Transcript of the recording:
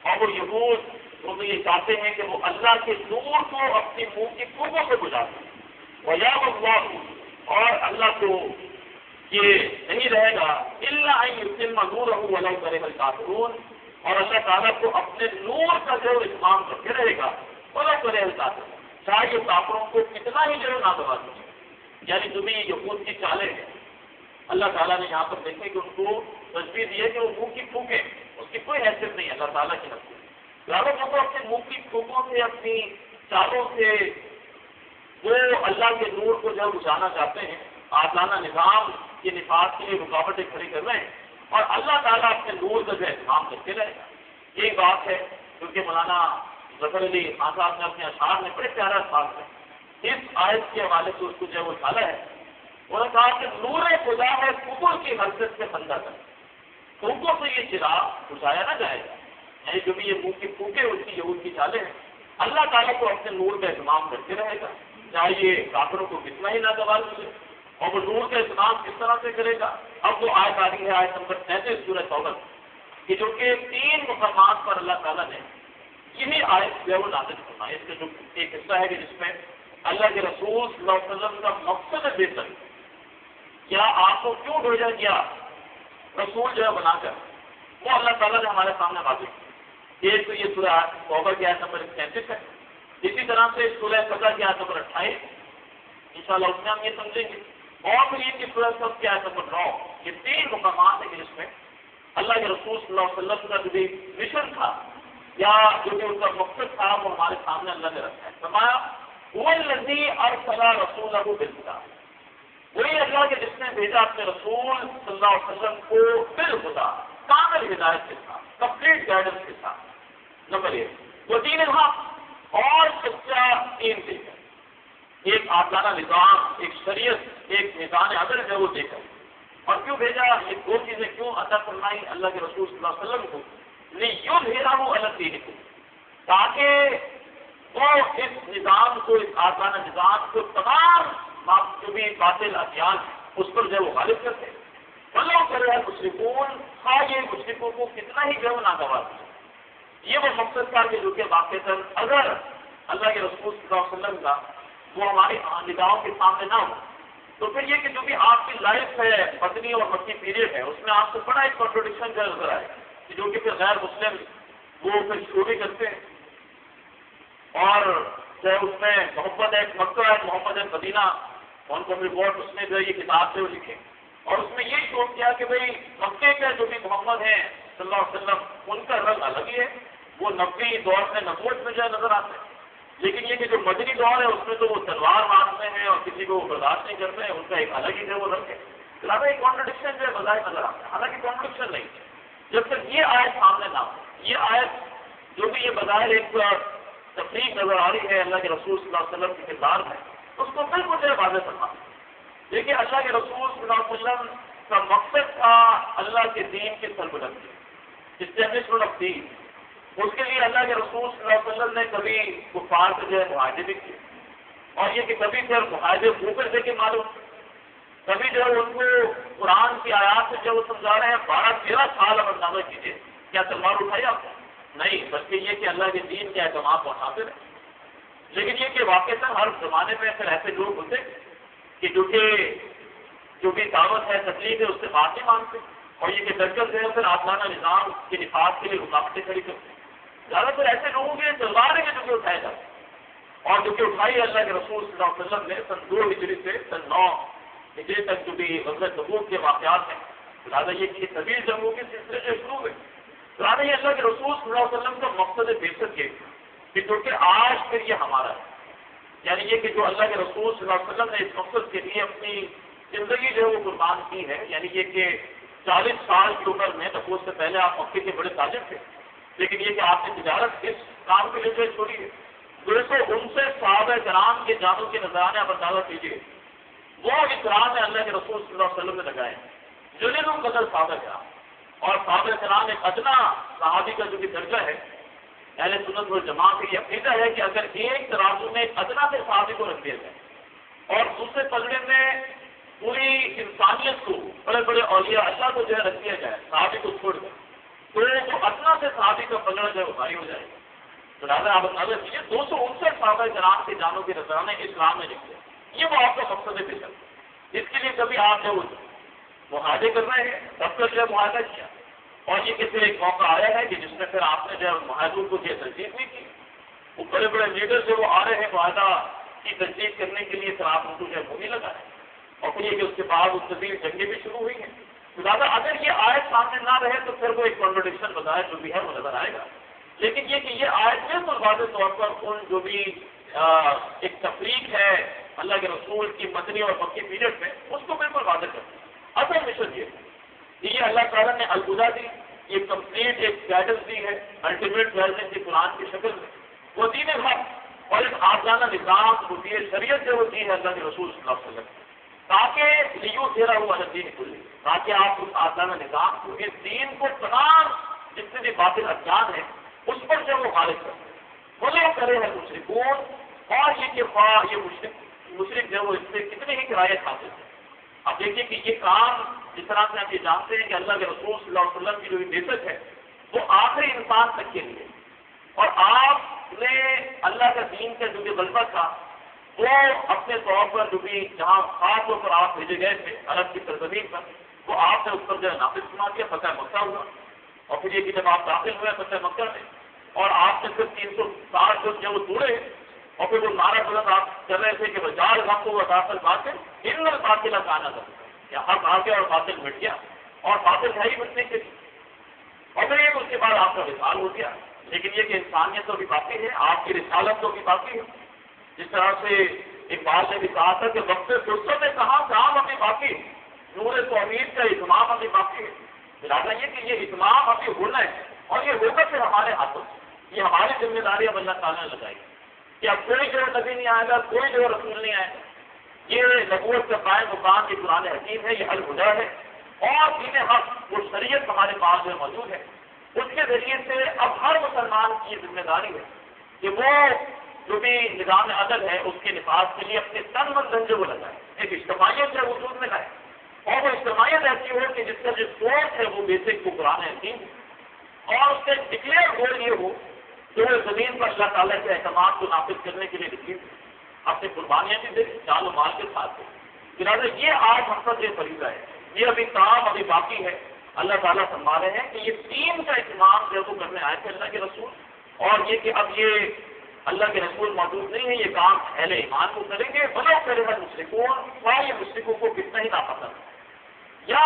اور وہ یہود وہ تو یہ چاہتے ہیں کہ وہ اللہ کے نور کو اپنی منہ کی پھوکوں سے بجھا دیں. وَيَأْبَى اللَّهُ اور اللہ کو یہ نہیں رہے گا إِلَّا أَن يُتِمَّ نُورَهُ وَلَوْ كَرِهَ الْكَافِرُونَ اور اللہ تعالیٰ کو اپنے نور کا جو اتمام کرتے رہے گا وَلَوْ كَرِهَ الْكَافِرُونَ چاہے یہ کافروں کو کتنا ہی جو ناگوار ہو. یعنی جو بھی یہود کی چالیں ہیں اللہ تعالیٰ نے یہاں پر دیکھے کہ ان کو تجویز دی ہے کہ وہ منہ کی پھونکیں, اس کی کوئی حیثیت نہیں اللہ تعالیٰ کی طرف سے. لہٰذا وہ اپنے منہ کی پھونکوں سے اپنی چالوں سے وہ اللہ کے نور کو جب بجھانا چاہتے ہیں, عادلانہ نظام کے نفاذ کے لیے رکاوٹیں کھڑی کر رہے ہیں اور اللہ تعالیٰ اپنے نور کا جو اہتمام کرتے رہے گا. یہ بات ہے کیونکہ مولانا ظفر علی خان صاحب نے اپنے اشعار میں بڑے پیارا الفاظ ہے اس آیت کے حوالے سے اس کو جو وہ ڈالا ہے. انہوں نے کہا کہ نور خدا ہے کفر کی حرکت سے بندہ کر پھونکوں سے یہ چراغ بجھایا نہ جائے گا. یعنی جو بھی یہ منہ کی پھونکے اس کی یہود کی چالیں ہیں اللہ تعالیٰ کو اپنے نور کا اہتمام کرتے رہے گا چاہے یہ کافروں کو کتنا ہی ناگوار ملے. اور وہ نور کا اہتمام کس طرح سے کرے گا. اب وہ آیت آ رہی ہے آیت نمبر 33 سورہ توبہ کہ جو کہ 3 مقامات پر اللہ تعالیٰ نے یہی آیت جو ہے وہ نازل کرنا ہے. اس کا جو ایک حصہ ہے کہ جس میں اللہ کے رسول صلی اللہ علیہ وسلم کا مقصد بے سر کیا آپ کو کیوں بھیجا گیا رسول جو ہے بنا کر وہ اللہ تعالیٰ نے ہمارے سامنے واضح کیا. ایک تو یہ سورہ توبہ کی آیت نمبر 33 ہے. اسی طرح سے سورہ فتح کی آیت نمبر 28 انشاءاللہ اس میں ہم یہ سمجھیں گے. اور پھر یہ کہ سورہ صف کی آیت نمبر 9 یہ 3 مقامات ہیں کہ جس میں اللہ کے رسول صلی اللہ علیہ وسلم کا جو بھی مشن تھا یا جو بھی ان کا مقصد تھا وہ ہمارے سامنے اللہ نے رکھا ہے. فرمایا هو الذی ارسل رسولہ بالہدی وہی اللہ کے جس نے بھیجا اپنے رسول صلی اللہ علیہ وسلم کو بالہدی کامل ہدایت کے ساتھ کمپلیٹ گائیڈنس کے ساتھ. نمبر 1 وہ دین الحق اور سچا دین دے کر ایک عادلانہ نظام ایک شریعت ایک میزان عدل ہے وہ دے کر. اور کیوں بھیجا یہ 2 چیزیں کیوں عطا فرمائی اللہ کے رسول صلی اللہ علیہ وسلم کو لیظہرہ علی الدین تاکہ وہ اس نظام کو اس عادلانہ نظام کو تمام جو بھی باطل ادیان اس پر جو ہے وہ غالب کرتے. ولو کرہ المشرکون خواہ یہ مشرکوں کو کتنا ہی جو ہے ناگوار ہو. یہ وہ مقصد تھا کہ جو کہ واقعتاً اگر اللہ کے رسول صلی اللہ علیہ وسلم کا وہ ہماری نگاہوں کے سامنے نہ ہو تو پھر یہ کہ جو بھی آپ کی لائف ہے مدنی اور مکی پیریڈ ہے اس میں آپ کو بڑا ایک کنٹروڈکشن جو نظر آئے کہ جو کہ پھر غیر مسلم وہ پھر چوری کرتے ہیں اور جو ہے اس میں محمد ایک مکہ ہے محمد ایک مدینہ ان کو رپورٹ اس میں جو ہے یہ کتاب سے وہ لکھے اور اس میں یہی شوق کیا کہ بھئی مکے کے جو بھی محمد ہیں صلی اللہ علیہ وسلم ان کا رنگ الگ ہی ہے. وہ نبوی دور میں نبوت میں جو ہے نظر آتے ہیں لیکن یہ کہ جو مدنی دور ہے اس میں تو وہ تلوار مارتے ہیں اور کسی کو وہ برداشت نہیں کرتے ہیں ان کا ایک الگ ہی جو وہ رنگ ہے. لہٰذا ایک کانٹرڈکشن جو ہے بظاہر نظر آتا ہے حالانکہ کانٹرڈکشن نہیں جب تک یہ آیت سامنے نہ ہو. یہ آیت جو بھی یہ بظاہر ایک تفریح نظر آ رہی ہے اللہ کے رسول صلی اللہ علیہ وسلم کے کردار میں اس کو بالکل جو ہے واضح کرنا. دیکھیے اللہ کے رسول صلی اللہ علیہ وسلم کا مقصد تھا اللہ کے دین کی سربلندی اسٹیبلشمنٹ آف دین. اس کے لیے اللہ کے رسول صلی اللہ علیہ وسلم نے کبھی کفار سے جو ہے معاہدے بھی کیے اور یہ کہ کبھی پھر معاہدے اوپر سے کے معلوم کبھی جو ہے ان کو قرآن کی آیات سے جو وہ سمجھا رہے ہیں 12-13 سال اب اندازہ کیجیے کیا تلوار اٹھائی آپ کو نہیں بلکہ یہ کہ اللہ کے دین کے اہتمام پہنچاتے رہے. لیکن یہ کہ واقعی ہر زمانے میں پھر ایسے لوگ ہوتے کہ جو بھی دعوت ہے تکلیف ہے اس سے بات نہیں مانتے اور یہ کہ درکل جو ہے پھر عادلانہ نظام کے نفاذ کے لیے رکاوٹیں کھڑی کرتے. زیادہ تر ایسے لوگوں کے تلوار ہے جو کہ اٹھائے جاتے اور جو کہ اٹھائی اللہ کے رسول صلی اللہ علیہ وسلم نے سن 2 ہجری سے سن 9 ہجری تک جو بھی غزوہ تبوک کے واقعات ہیں. لہٰذا یہ کہ طویل جنگوں کے سلسلے سے شروع ہوئے. لہٰذا یہ اللہ کے رسول صلی اللہ علیہ وسلم کا مقصد بیسک یہ کہ جو کہ آج پھر یہ ہمارا ہے یعنی یہ کہ جو اللہ کے رسول صلی اللہ علیہ وسلم نے اس مقصد کے لیے اپنی زندگی جو ہے وہ قربان کی ہے. یعنی یہ کہ 40 سال کی عمر میں نبوت سے پہلے آپ مکے کے بڑے تاجر تھے لیکن یہ کہ آپ نے تجارت اس کام کے لیے چھوڑی ہے. 259 صحابہ کرام کے جانوں کے نذرانے آپ اندازہ کیجیے وہ اکرام میں اللہ کے رسول صلی اللہ علیہ وسلم نے لگائے جنہیں قدر صحابہ کرام اور صحابہ کرام ایک ادنا صحابی کا جو بھی درجہ ہے اہل سنت والجماعت کی یہ عقیدہ ہے کہ اگر ایک ترازو میں ادنا سے صحابی کو رکھ دیا جائے اور دوسرے پلڑے میں پوری انسانیت کو بڑے بڑے اولیاء اللہ کو جو ہے رکھ دیا جائے صحابی کو چھوڑ کر تو جو ادنا سے صحابی کا پلڑا جو ہے وہ بھاری ہو جائے گا. تو لہٰذا آپ اندازہ کیجیے 259 صحابہ کرام کے جانوں کے نذرانے اسلام میں نکلے. یہ وہ آپ کا مقصد ہے بے. اس کے لیے کبھی آپ جو معاہدے کر رہے ہیں تب تک جو ہے معاہدہ کیا, اور یہ کسی ایک موقع آیا ہے کہ جس میں پھر آپ نے جو ہے معاہدوں کو یہ تجدید نہیں کی. وہ بڑے بڑے لیڈر جو وہ آ رہے ہیں معاہدہ کی تجدید کرنے کے لیے, پھر آپ ان کو جو ہے بھومی لگائے, اور پھر یہ کہ اس کے بعد مستقل جنگیں بھی شروع ہوئی ہیں. لہٰذا اگر یہ آیت سامنے نہ رہے تو پھر وہ ایک کانٹرڈکشن بتایا جو بھی ہے وہ نظر آئے گا. لیکن یہ کہ یہ آیت بالکل واضح طور پر ان جو بھی ایک تفریق ہے اللہ کے رسول کی مدنی اور مکی پیریڈ میں, اس کو بالکل واضح کرتی ہے. اصل مشن یہ اللہ تعالیٰ نے الہدا دی, یہ کمپلیٹ ایک گائیڈنس دی ہے, الٹیمیٹ گائیڈنس دی قرآن کی شکل میں. وہ دین حق اور ایک آزادانہ نظام روپیے شریعت سے وہ دی ہے اللہ کے رسول صلی اللہ علیہ وسلم, تاکہ لیو تیرا ہوا دین کھلے, تاکہ آپ اس آزادانہ نظام کو, اس دین کو تمام جتنے بھی باطل ادیان ہیں اس پر جو وہ غالب کرتے ہیں. وہ کرے ہیں مشرکون, اور یہ کہ یہ مشرک جو وہ اس سے کتنے ہی کرایہ حاصل ہیں. اب دیکھیے کہ یہ کام جس طرح سے آپ یہ جانتے ہیں کہ اللہ کے رسول صلی اللہ علیہ وسلم کی جو بیست ہے وہ آخری انسان تک کے لیے, اور آپ نے اللہ کا دین کا جو بھی غلبہ تھا وہ اپنے طور پر جو بھی جہاں خاص طور پر آپ بھیجے گئے تھے عرب کی سرزمین پر, وہ آپ نے اس پر جو ہے نافذ سنا دیا, فتح مکہ ہوا. اور پھر یہ کہ جب آپ داخل ہوئے فتح مکہ میں, اور آپ نے پھر 360 جو وہ توڑے, اور پھر وہ نعرہ بلند آپ کر رہے تھے کہ بجار حق و داخل باطل ان باطل کا نہ کر, یا حق آ گیا اور باطل مٹ گیا, اور باطل ہے ہی مٹنے کے لیے. اور پھر یہ اس کے بعد آپ کا وصال ہو گیا. لیکن یہ کہ انسانیت تو بھی باقی ہے, آپ کی رسالت تو بھی باقی ہے. جس طرح سے اقبال نے بھی کہا تھا کہ وقت فرصت میں کہاں کام ابھی باقی ہے, نور توحید کا اتمام ابھی باقی ہے. لہٰذا یہ کہ یہ اتمام ابھی ہونا ہے, اور یہ ہوگا پھر ہمارے ہاتھوں سے. یہ ہماری ذمہ داری اب اللہ تعالیٰ نے لگائی کہ اب کوئی جو نبی نہیں آئے گا, کوئی جو رسول نہیں آئے گا. یہ نبوت کا قائم مقام کی قرآن حکیم ہے, یہ الہدا ہے, اور دین حق وہ شریعت ہمارے پاس جو موجود ہے, اس کے ذریعے سے اب ہر مسلمان کی ذمہ داری ہے کہ وہ جو بھی نظام عدل ہے اس کے نفاذ کے لیے اپنے تن من دھن جو وہ لگائے, ایک اجتماعیت جو وجود میں لائے, اور وہ اجتماعیت ایسی ہو کہ جس کا جو سوچ ہے وہ بیسک وہ قرآن حکیم ہے, اور اس سے ڈکلیئر گول یہ ہو کہ وہ زمین پر اللہ تعالیٰ کے احکامات کو نافذ کرنے کے لیے نکلی, اپنی قربانیاں بھی دے, جان و مال کے ساتھ دے. لہٰذا یہ آج ہم پر یہ فریضہ ہے, یہ ابھی کام ابھی باقی ہے. اللہ تعالیٰ فرما رہے ہیں کہ یہ دین کا اہتمام جو وہ کرنے آئے تھے اللہ کے رسول, اور یہ کہ اب یہ اللہ کے رسول موجود نہیں ہے, یہ کام اہل ایمان کو کریں گے. بلا کرے گا مشرکون, یہ مشرکوں کو کتنا ہی ناپسند ہے. یا